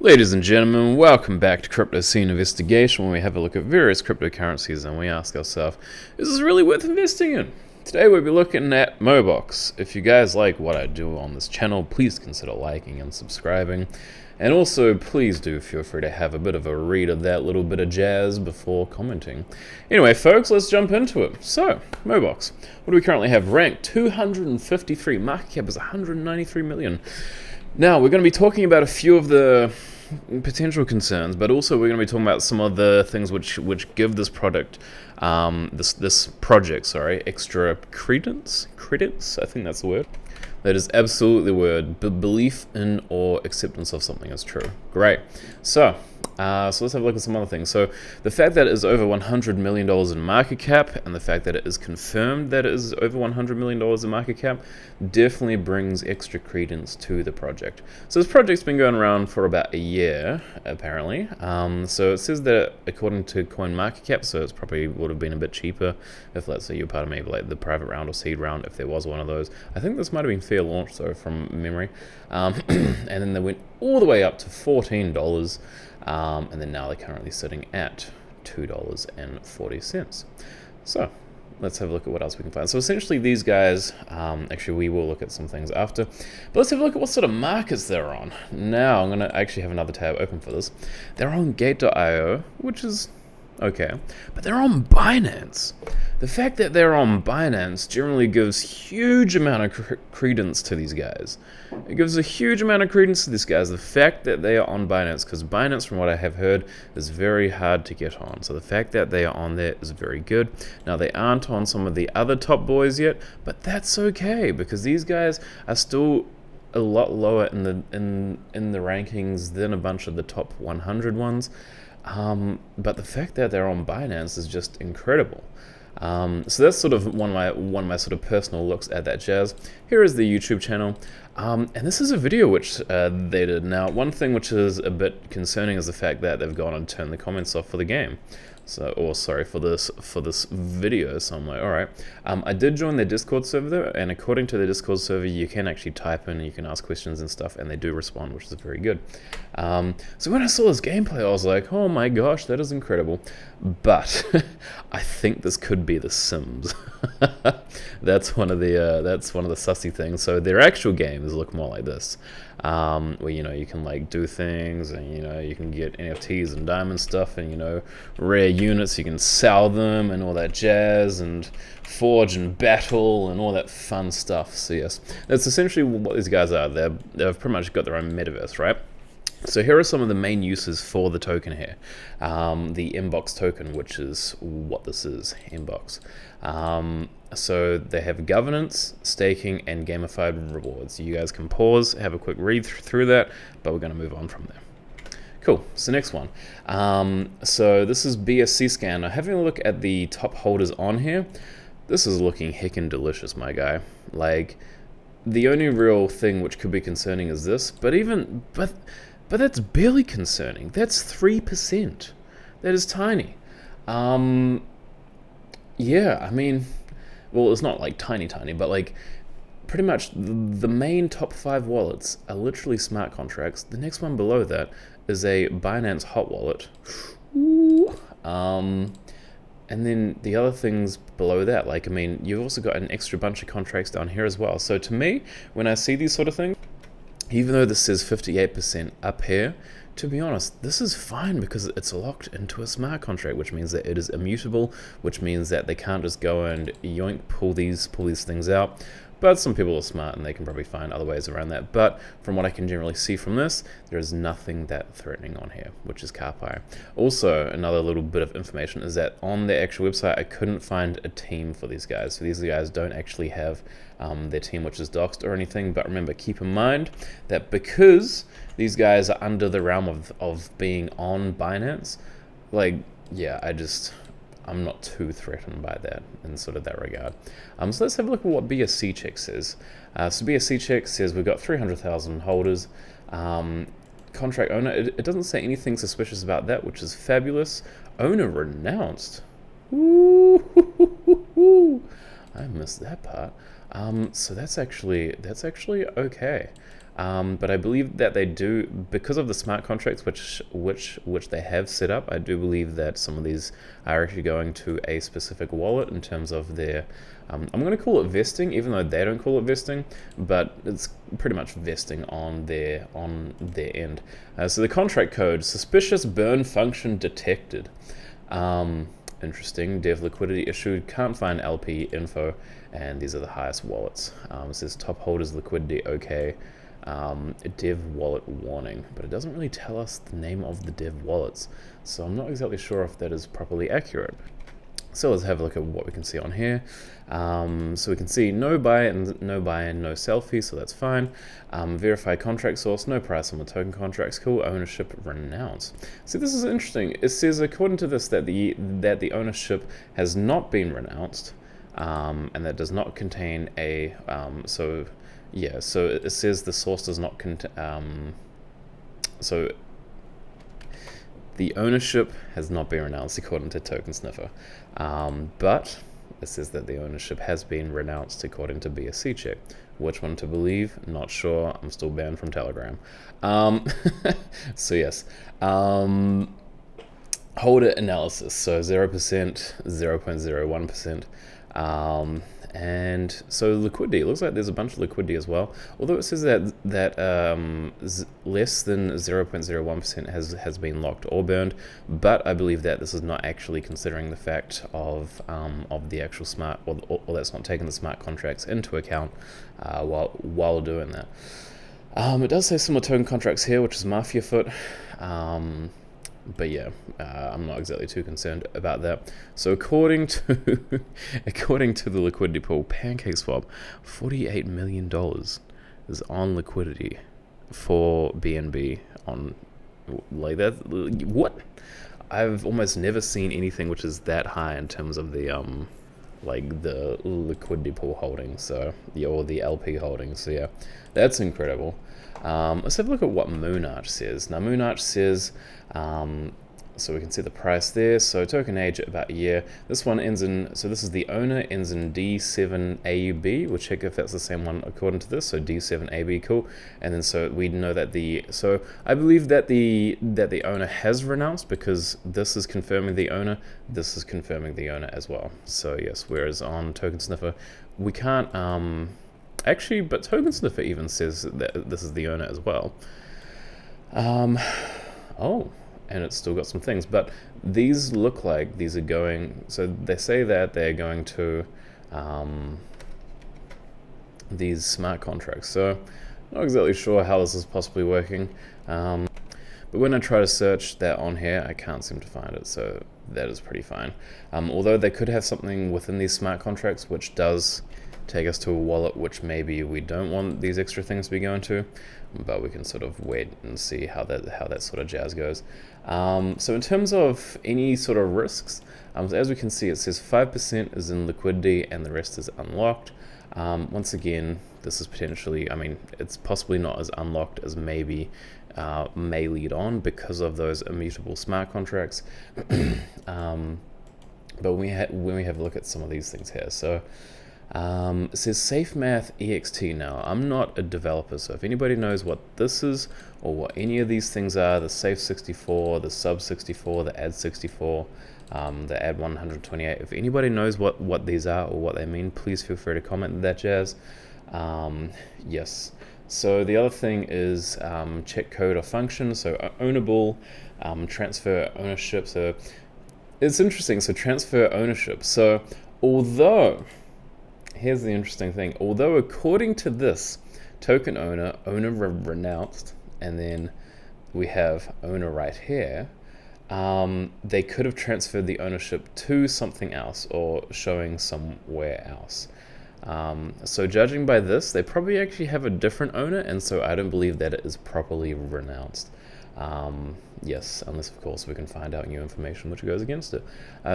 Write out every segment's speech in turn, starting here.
Ladies and gentlemen, welcome back to Crypto Scene Investigation, where we have a look at various cryptocurrencies and we ask ourselves, is this really worth investing in? Today we'll be looking at Mobox. If you guys like what I do on this channel, please consider liking and subscribing. And also, please do feel free to have a bit of a read of that little bit of jazz before commenting. Anyway, folks, let's jump into it. So, Mobox. What do we currently have? Ranked 253. Market cap is 193 million. Now, we're going to be talking about a few of the potential concerns, but also we're going to be talking about some of the things which give this product, this project, extra credence, I think that's the word. That is absolutely the word. Belief in or acceptance of something is true. Great. So let's have a look at some other things. So the fact that it is over $100 million in market cap, and the fact that it is confirmed that it is over $100 million in market cap, definitely brings extra credence to the project. So this project's been going around for about a year, apparently. So it says that according to coinmarketcap, so it's probably would have been a bit cheaper if, let's say, you're part of maybe like the private round or seed round, if there was one of those. I think this might have been fair launch, though, from memory. And then they went all the way up to $14. And then now they're currently sitting at $2.40. So let's have a look at what else we can find. So essentially these guys, actually we will look at some things after, but let's have a look at what sort of markets they're on. Now I'm going to actually have another tab open for this. They're on gate.io, which is okay, but they're on Binance. The fact that they're on Binance generally gives huge amount of credence to these guys. It gives a huge amount of credence to these guys, the fact that they are on Binance, because Binance, from what I have heard, is very hard to get on. So the fact that they are on there is very good. Now, they aren't on some of the other top boys yet, but that's okay, because these guys are still a lot lower in the rankings than a bunch of the top 100 ones. But the fact that they're on Binance is just incredible. So that's sort of one of my sort of personal looks at that jazz. Here is the YouTube channel, and this is a video which they did. Now, one thing which is a bit concerning is the fact that they've gone and turned the comments off for the game. So, or sorry, for this video. So I'm like, all right. I did join their Discord server though, and according to the Discord server, you can actually type in, you can ask questions and stuff, and they do respond, which is very good. So when I saw this gameplay, I was like, oh my gosh, that is incredible. But I think this could be The Sims. That's one of the sussy things. So their actual games look more like this, where you can like do things, and you can get NFTs and diamond stuff, and rare units, you can sell them and all that jazz, and forge and battle and all that fun stuff. So yes, that's essentially what these guys are. They've pretty much got their own metaverse, right? So here are some of the main uses for the token here. The MBOX token, which is what this is, MBOX. So they have governance, staking, and gamified rewards. You guys can pause, have a quick read through that, but we're going to move on from there. Cool, so next one. So this is BSCscan. Now, having a look at the top holders on here, this is looking heckin' delicious, my guy. Like, the only real thing which could be concerning is this, but that's barely concerning. That's 3%. That is tiny. Yeah, I mean, well, it's not like tiny, but like pretty much the main top 5 wallets are literally smart contracts. The next one below that is a Binance hot wallet. And then the other things below that, like, I mean, you've also got an extra bunch of contracts down here as well. So to me, when I see these sort of things, even though this says 58% up here, to be honest, this is fine because it's locked into a smart contract, which means that it is immutable, which means that they can't just go and yoink, pull these things out. But some people are smart and they can probably find other ways around that. But from what I can generally see from this, there is nothing that threatening on here, which is carpi. Also, another little bit of information is that on their actual website, I couldn't find a team for these guys. So these guys don't actually have their team, which is doxed or anything. But remember, keep in mind that because these guys are under the realm of being on Binance, like, yeah, I'm not too threatened by that in sort of that regard. So let's have a look at what BSCcheck says. So BSCcheck says we've got 300,000 holders. Contract owner, it doesn't say anything suspicious about that, which is fabulous. Owner renounced. Ooh, I missed that part. So that's actually okay. But I believe that they do, because of the smart contracts which they have set up. I do believe that some of these are actually going to a specific wallet in terms of their, I'm going to call it vesting, even though they don't call it vesting, but it's pretty much vesting on their end. So the contract code: suspicious burn function detected. Interesting. Dev liquidity issued. Can't find LP info, and these are the highest wallets. It says top holders liquidity okay. Dev wallet warning, but it doesn't really tell us the name of the dev wallets, so I'm not exactly sure if that is properly accurate. So let's have a look at what we can see on here. So we can see no buy and no sell fee, so that's fine. Verified contract source, no price on the token contracts, cool. Ownership renounced. So this is interesting. It says according to this that the ownership has not been renounced, and that does not contain a so it says the source does not so the ownership has not been renounced according to tokensniffer, but it says that the ownership has been renounced according to BSCcheck. Which one to believe? Not sure. I'm still banned from Telegram. So yes. Holder analysis. So 0%, 0.01%. And so liquidity, it looks like there's a bunch of liquidity as well, although it says that less than 0.01% has been locked or burned, but I believe that this is not actually considering the fact of the actual smart, or that's not taking the smart contracts into account while doing that. It does say similar token contracts here, which is Mafia Foot. But yeah, I'm not exactly too concerned about that. So according to the liquidity pool, pancakeswap, $48 million is on liquidity for BNB on like that. What? I've almost never seen anything which is that high in terms of the like the liquidity pool holdings, so yeah, or the LP holdings. So yeah, that's incredible. Let's have a look at what Moonarch says. Now Moonarch says, so we can see the price there. So token age about a year. This one ends in, so this is the owner, ends in D7AB. We'll check if that's the same one according to this. So D7AB, cool. And then so we know that so I believe that the owner has renounced, because this is confirming the owner, this is confirming the owner as well. So yes, whereas on tokensniffer we can't actually, but tokensniffer even says that this is the owner as well. Oh, and it's still got some things, but these look like these are going, so they say that they're going to these smart contracts. So not exactly sure how this is possibly working, but when I try to search that on here, I can't seem to find it, so that is pretty fine. Although they could have something within these smart contracts which does take us to a wallet which maybe we don't want these extra things to be going to, but we can sort of wait and see how that sort of jazz goes. So in terms of any sort of risks, as we can see, it says 5% is in liquidity and the rest is unlocked. Once again, this is potentially, I mean, it's possibly not as unlocked as maybe may lead on because of those immutable smart contracts. But when we have a look at some of these things here, so it says Safe Math EXT. Now, I'm not a developer, so if anybody knows what this is or what any of these things are, the Safe 64, the Sub 64, the Add 64, the Add 128, if anybody knows what these are or what they mean, please feel free to comment that jazz. Yes. So the other thing is check code or function, so ownable, transfer ownership. So it's interesting, so transfer ownership. So although, here's the interesting thing, although according to this, token owner renounced, and then we have owner right here, they could have transferred the ownership to something else or showing somewhere else. So judging by this, they probably actually have a different owner, and so I don't believe that it is properly renounced. Yes, unless of course we can find out new information which goes against it.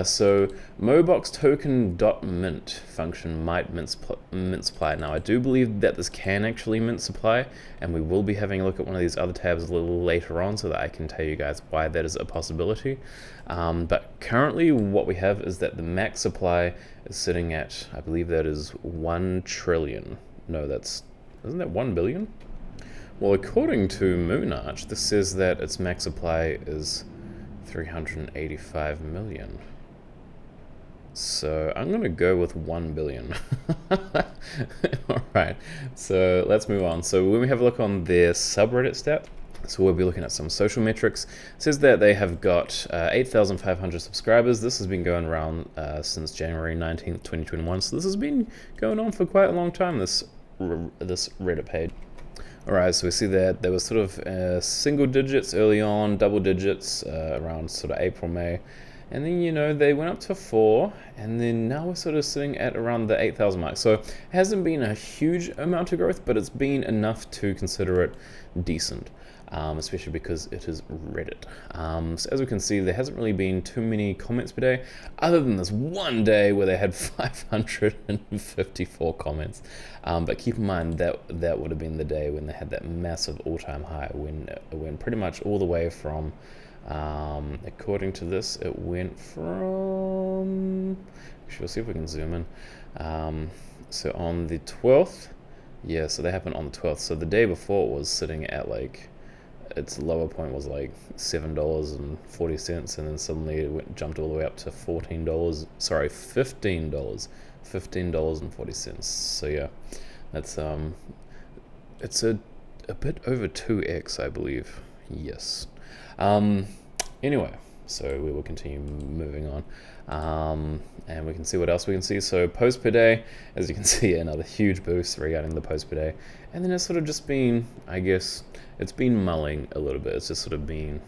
So Mobox token.mint function might mint supply. Now I do believe that this can actually mint supply, and we will be having a look at one of these other tabs a little later on so that I can tell you guys why that is a possibility. But currently what we have is that the max supply is sitting at, I believe that is 1 trillion. No, isn't that 1 billion? Well, according to Moonarch, this says that its max supply is 385 million. So I'm going to go with 1 billion. Alright, so let's move on. So when we have a look on their subreddit stat, so we'll be looking at some social metrics. It says that they have got 8,500 subscribers. This has been going around since January 19th, 2021. So this has been going on for quite a long time, this Reddit page. Alright, so we see that there was sort of single digits early on, double digits around sort of April, May. And then, you know, they went up to 4, and then now we're sort of sitting at around the 8,000 mark. So it hasn't been a huge amount of growth, but it's been enough to consider it decent, especially because it is Reddit. So as we can see, there hasn't really been too many comments per day, other than this one day where they had 554 comments. But keep in mind that that would have been the day when they had that massive all-time high, when pretty much all the way from according to this, it went from, we'll see if we can zoom in. So on the 12th, yeah, so they happened on the 12th. So the day before it was sitting at like, its lower point was like $7.40, and then suddenly it jumped all the way up to $15.40. So yeah, that's it's a bit over 2x, I believe. Yes. Anyway, so we will continue moving on, and we can see what else we can see. So posts per day, as you can see, another huge boost regarding the posts per day, and then it's sort of just been, I guess, it's been mulling a little bit. It's just sort of been,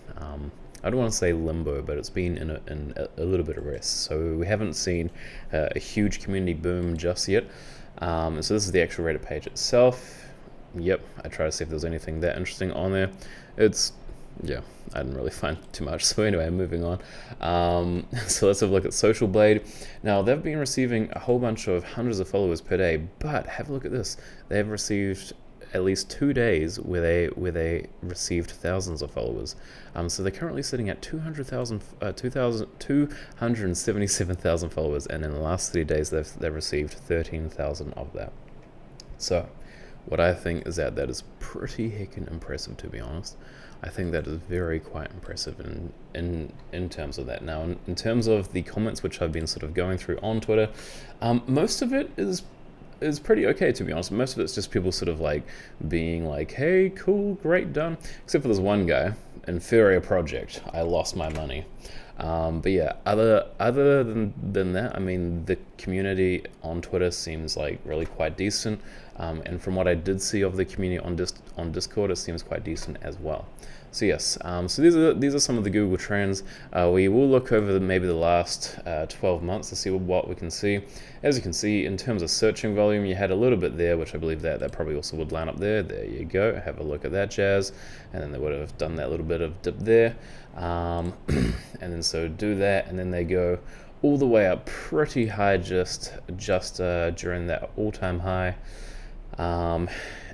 I don't want to say limbo, but it's been in a little bit of rest. So we haven't seen a huge community boom just yet. And so this is the actual Reddit page itself. Yep, I tried to see if there's anything that interesting on there. It's, yeah, I didn't really find too much. So anyway, moving on. So let's have a look at socialblade. Now, they've been receiving a whole bunch of hundreds of followers per day, but have a look at this. They've received at least 2 days where they received thousands of followers. So they're currently sitting at 277,000 followers, and in the last 3 days they've received 13,000 of that. So what I think is that is pretty heckin' impressive, to be honest. I think that is very quite impressive in terms of that. Now, in terms of the comments which I've been sort of going through on Twitter, most of it is pretty okay, to be honest. Most of it's just people sort of like being like, hey, cool, great, done. Except for this one guy, inferior project, I lost my money. But yeah, other than that, I mean, the community on Twitter seems like really quite decent. And from what I did see of the community on Discord, it seems quite decent as well. So yes, so these are some of the Google trends. We will look over maybe the last 12 months to see what we can see. As you can see, in terms of searching volume, you had a little bit there, which I believe that probably also would line up there. There you go. Have a look at that jazz, and then they would have done that little bit of dip there, and then so do that, and then they go all the way up pretty high just during that all-time high.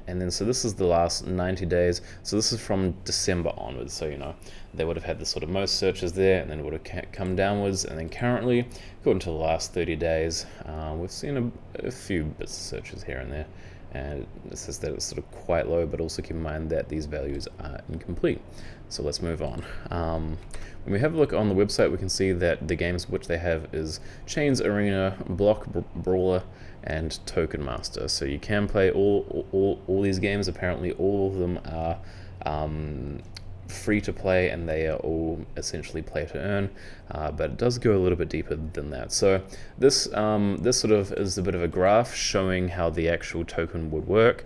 And then so this is the last 90 days. So this is from December onwards. So, you know, they would have had the sort of most searches there, and then it would have come downwards. And then currently, according to the last 30 days, we've seen a few bits of searches here and there. And it says that it's sort of quite low, but also keep in mind that these values are incomplete. So let's move on. When we have a look on the website, we can see that the games which they have is Chains Arena, Block Brawler, and Token Master. So you can play all these games. Apparently all of them are free to play, and they are all essentially play to earn, but it does go a little bit deeper than that. So this sort of is a bit of a graph showing how the actual token would work.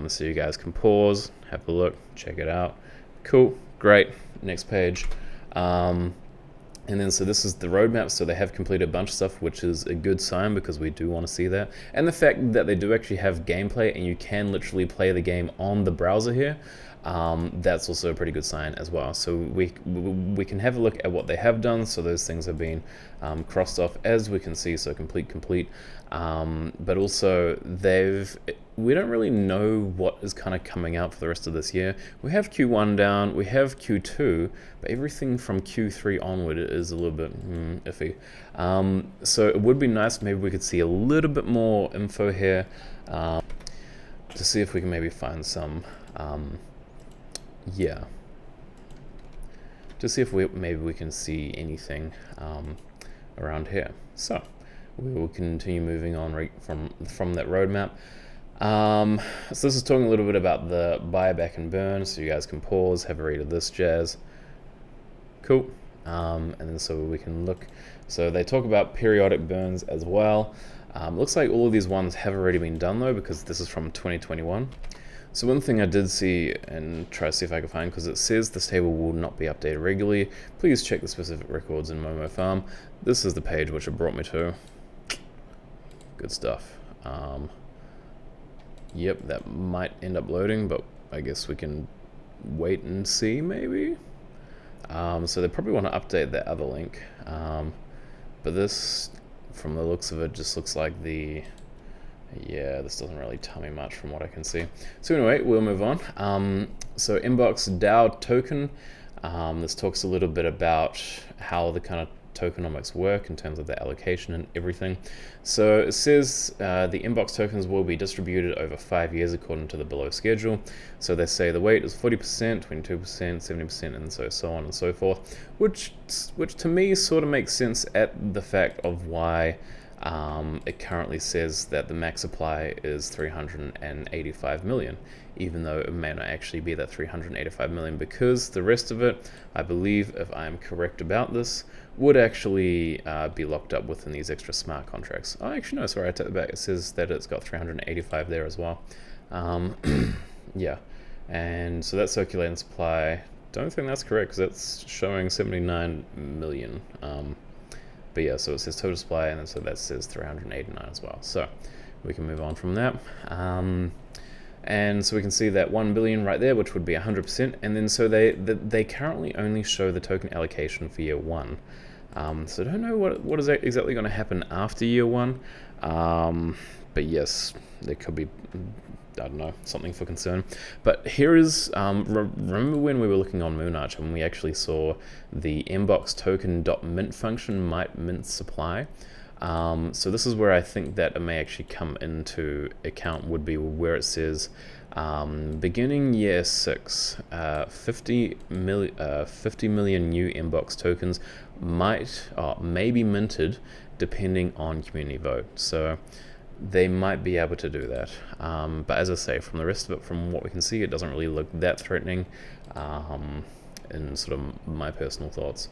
So you guys can pause, have a look, check it out. Cool, great, next page. And then so this is the roadmap. So they have completed a bunch of stuff, which is a good sign because we do want to see that. And the fact that they do actually have gameplay and you can literally play the game on the browser here, that's also a pretty good sign as well. So we can have a look at what they have done. So those things have been crossed off, as we can see. So complete. But also we don't really know what is kind of coming out for the rest of this year. We have Q1 down, we have Q2, but everything from Q3 onward is a little bit iffy. So it would be nice if maybe we could see a little bit more info here to see if we can maybe find some Yeah, to see if maybe we can see anything around here. So we will continue moving on from that roadmap. So this is talking a little bit about the buyback and burn, so you guys can pause, have a read of this jazz. Cool. And then so we can look. So they talk about periodic burns as well. Looks like all of these ones have already been done though, because this is from 2021. So one thing I did see, and try to see if I can find, because it says this table will not be updated regularly, please check the specific records in Momo Farm. This is the page which it brought me to. Good stuff. Yep, that might end up loading, but I guess we can wait and see maybe. So they probably want to update that other link. But this, from the looks of it, just looks like yeah, this doesn't really tell me much from what I can see. So anyway, we'll move on. So MBOX DAO Token, this talks a little bit about how the kind of tokenomics work in terms of the allocation and everything. So it says the MBOX tokens will be distributed over 5 years according to the below schedule. So they say the weight is 40%, 22%, 70%, and so on and so forth, which to me sort of makes sense at the fact of why it currently says that the max supply is 385 million, even though it may not actually be that 385 million, because the rest of it, I believe, if I am correct about this, would actually be locked up within these extra smart contracts. Oh, actually no, sorry, I take it back. It says that it's got 385 there as well. Yeah, and so that's circulating supply. Don't think that's correct, because it's showing 79 million. But yeah, so it says total supply, and then so that says 389 as well. So we can move on from that. And so we can see that 1 billion right there, which would be 100%. And then so they currently only show the token allocation for year 1. So I don't know what is exactly going to happen after year 1. But yes, there could be, I don't know, something for concern. But here is, remember when we were looking on Moonarch and we actually saw the MBOX token.mint function might mint supply? So this is where I think that it may actually come into account, would be where it says beginning year 6, 50 million new MBOX tokens may be minted depending on community vote. So they might be able to do that. But as I say, from the rest of it, from what we can see, it doesn't really look that threatening in sort of my personal thoughts.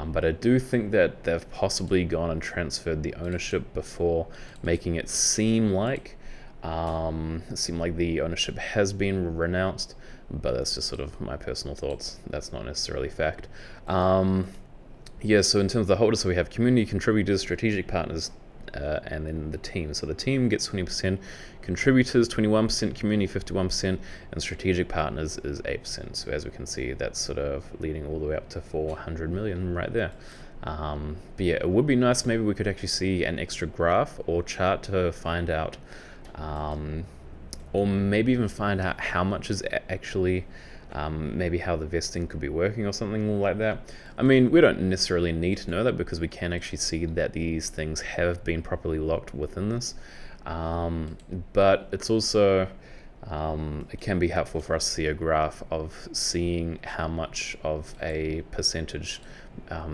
But I do think that they've possibly gone and transferred the ownership before making it seem like the ownership has been renounced, but that's just sort of my personal thoughts. That's not necessarily fact. Yeah, so in terms of the holders, so we have community contributors, strategic partners, and then the team. So the team gets 20%, contributors 21%, community 51%, and strategic partners is 8%. So as we can see, that's sort of leading all the way up to 400 million right there. But yeah, it would be nice maybe we could actually see an extra graph or chart to find out, or maybe even find out how much is actually, maybe how the vesting could be working or something like that. I mean, we don't necessarily need to know that, because we can actually see that these things have been properly locked within this. But it's also, it can be helpful for us to see a graph of seeing how much of a percentage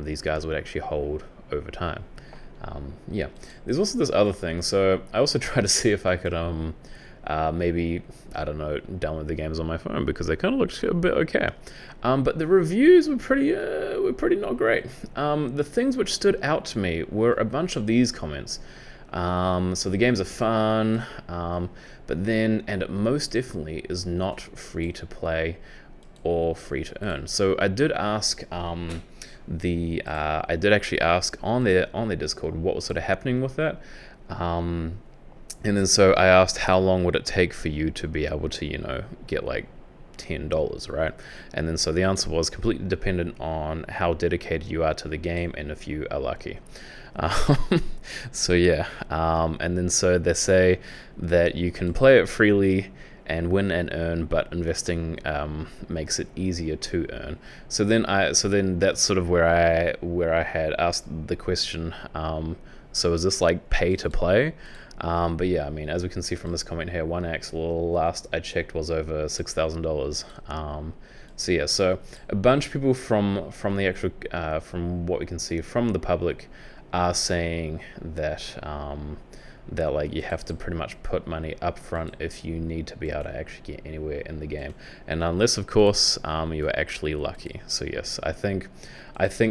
these guys would actually hold over time. Yeah, there's also this other thing. So I also tried to see if I could maybe, I don't know, download the games on my phone, because they kind of looked a bit okay. But the reviews were pretty not great. The things which stood out to me were a bunch of these comments. So the games are fun, but then, and it most definitely is not free to play or free to earn. So I did ask I did actually ask on their Discord what was sort of happening with that. And then so I asked, how long would it take for you to be able to, you know, get like $10, right? And then so the answer was completely dependent on how dedicated you are to the game and if you are lucky. So yeah, and then so they say that you can play it freely and win and earn, but investing makes it easier to earn. So then that's sort of where I had asked the question. So is this like pay to play? But yeah, I mean, as we can see from this comment here, 1x last I checked was over $6,000. So yeah, so a bunch of people from the actual from what we can see from the public are saying that that like you have to pretty much put money up front if you need to be able to actually get anywhere in the game, and unless of course you are actually lucky. So yes, I think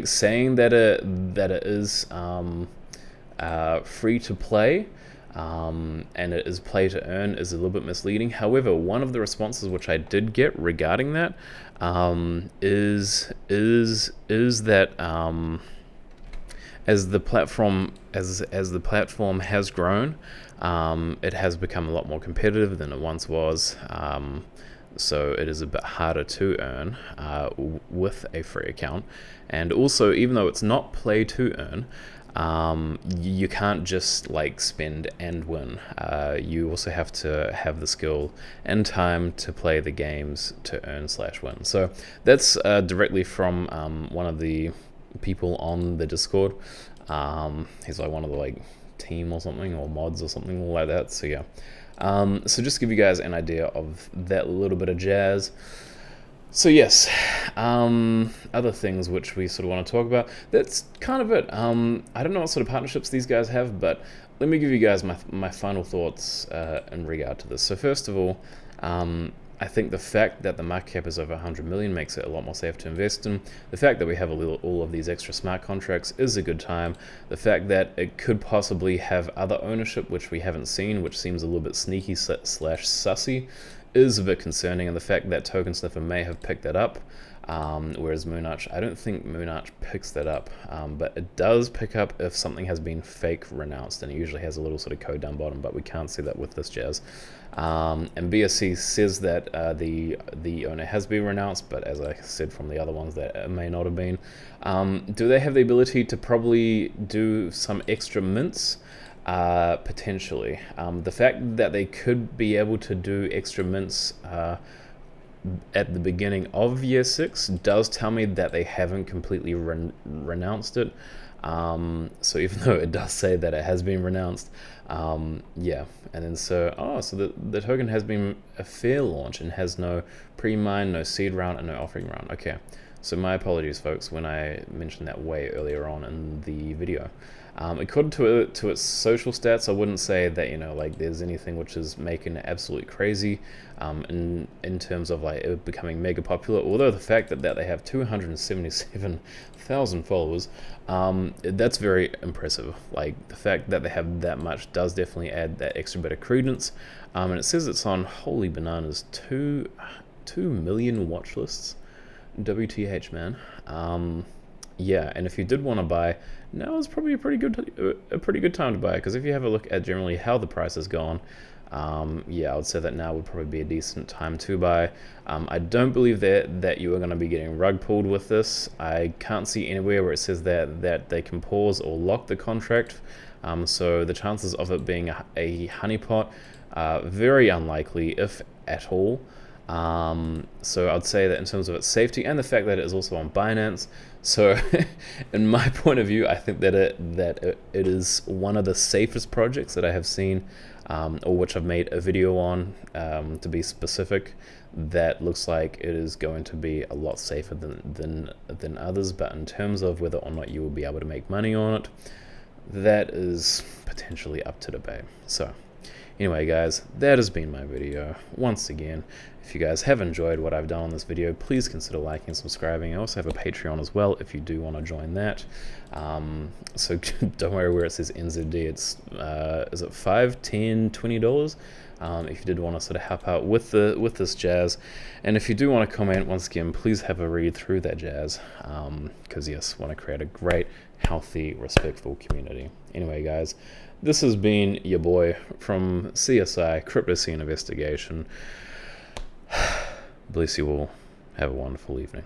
saying that it is free to play and it is play to earn is a little bit misleading. However, one of the responses which I did get regarding that is that as the platform has grown, it has become a lot more competitive than it once was. So it is a bit harder to earn with a free account, and also even though it's not play to earn, you can't just like spend and win. You also have to have the skill and time to play the games to earn/win. So that's directly from one of the people on the Discord. He's like one of the like team or something, or mods or something like that. So yeah, so just to give you guys an idea of that little bit of jazz. So yes, other things which we sort of want to talk about, that's kind of it. I don't know what sort of partnerships these guys have, but let me give you guys my final thoughts in regard to this. So first of all, I think the fact that the market cap is over 100 million makes it a lot more safe to invest in. The fact that we have all of these extra smart contracts is a good time. The fact that it could possibly have other ownership, which we haven't seen, which seems a little bit sneaky / sussy, is a bit concerning. And the fact that tokensniffer may have picked that up, whereas Moonarch, I don't think Moonarch picks that up, but it does pick up if something has been fake renounced, and it usually has a little sort of code down bottom, but we can't see that with this jazz. And BSC says that the owner has been renounced, but as I said from the other ones, that it may not have been. Do they have the ability to probably do some extra mints? Potentially. The fact that they could be able to do extra mints at the beginning of year 6 does tell me that they haven't completely renounced it. So even though it does say that it has been renounced, yeah. And then so the token has been a fair launch and has no pre-mine, no seed round, and no offering round. Okay, so my apologies, folks, when I mentioned that way earlier on in the video. According to its social stats, I wouldn't say that, you know, like there's anything which is making it absolutely crazy in terms of like it becoming mega popular. Although the fact that they have 277,000 followers, that's very impressive. Like the fact that they have that much does definitely add that extra bit of credence. And it says it's on, holy bananas, 2 million watch lists. WTH, man. Yeah, and if you did want to buy, now is probably a pretty good time to buy, because if you have a look at generally how the price has gone, yeah, I would say that now would probably be a decent time to buy. I don't believe that you are going to be getting rug pulled with this. I can't see anywhere where it says that they can pause or lock the contract. So the chances of it being a honeypot are very unlikely, if at all. So I'd say that in terms of its safety and the fact that it is also on Binance, so in my point of view, I think that it is one of the safest projects that I have seen, or which I've made a video on, to be specific. That looks like it is going to be a lot safer than others, but in terms of whether or not you will be able to make money on it, that is potentially up to debate. So anyway, guys, that has been my video. Once again, if you guys have enjoyed what I've done on this video, please consider liking and subscribing. I also have a Patreon as well if you do want to join that. So don't worry where it says NZD. It's is it $5, $10, $20? If you did want to sort of help out with this jazz, and if you do want to comment, once again, please have a read through that jazz, because yes, I want to create a great, healthy, respectful community. Anyway, guys, this has been your boy from CSI Crypto Scene Investigation. Bless you all. Have a wonderful evening.